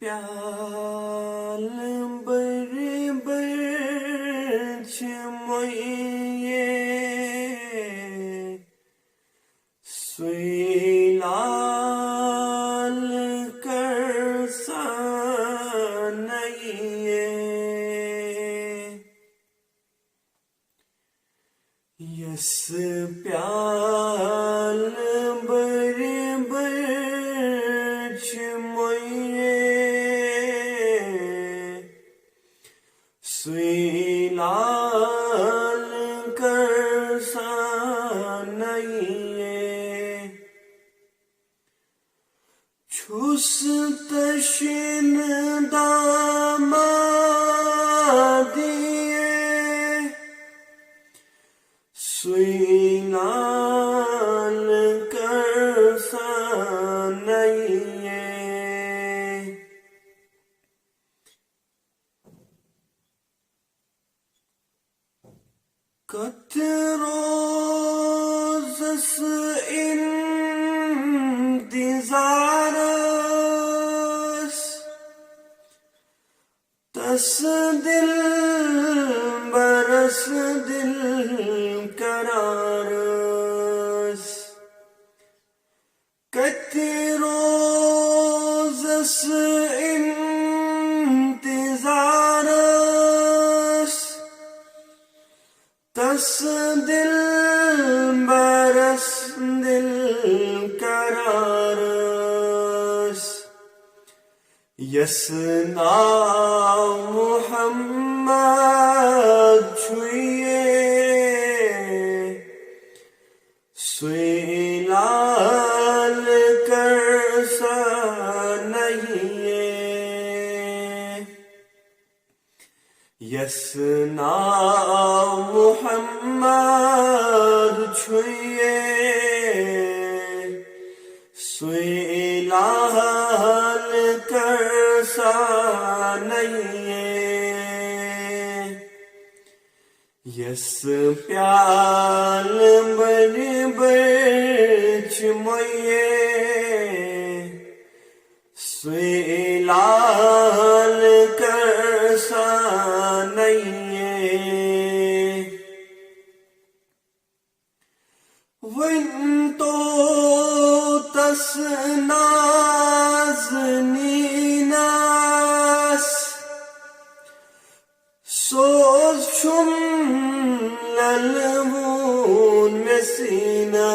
پیال بر بر چموئیے سوی لال کر سانئیے یس پیال بر بر سوی لال کر سانئیے چھس تشن دامادیے سوی لال کر سانئیے کت روزس انتظارس تس دل برس دل قرارس کت روزس انتظارس تس دل برس دل قرارس یسنا محمد چھوئیے سوی لال کر سانئیے یسنا محمد چھوئیے سوی لال کر سانئیے یس پیال بر بر چموئیے سوی لال کر سانئیے ون تو تس نازنینس سوز چھم للمون مسینس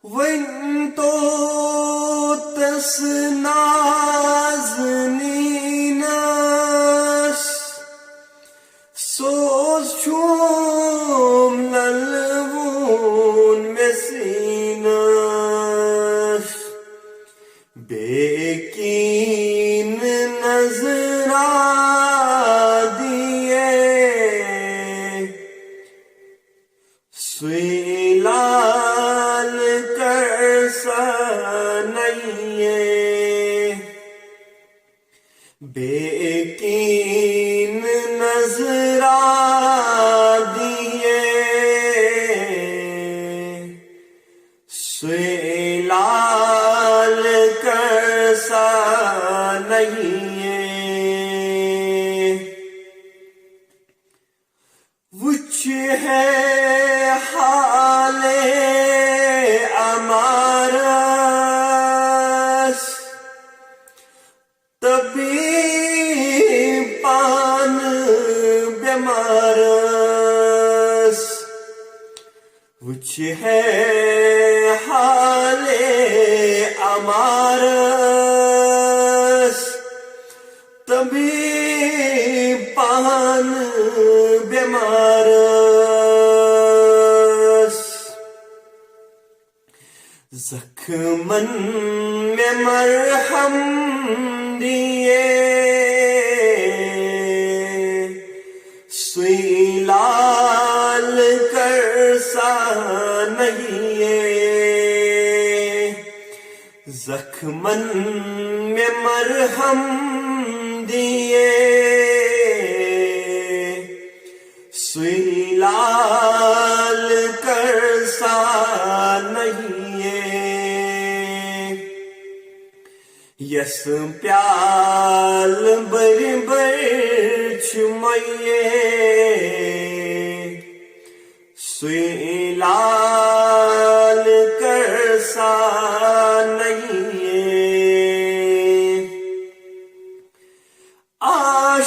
ون تو تس نازنینس سوز چھم للمون مسینس بیکین نظر آدیے سوی لال کر سانئیے بیکین نظر آدیے سوی لال کر سانئیے وچ ہے حال امارس تبھی پان بیمارس وچ ہے حال امارس تبھی پان بیمارس زخمن میں مرہم دیے سوی لال کر سانئیے زخمن میں مرہم دیے سوی لال کر سانئیے Yes pyal bar bar chmaye sui lal kar sa nahiye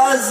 az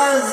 az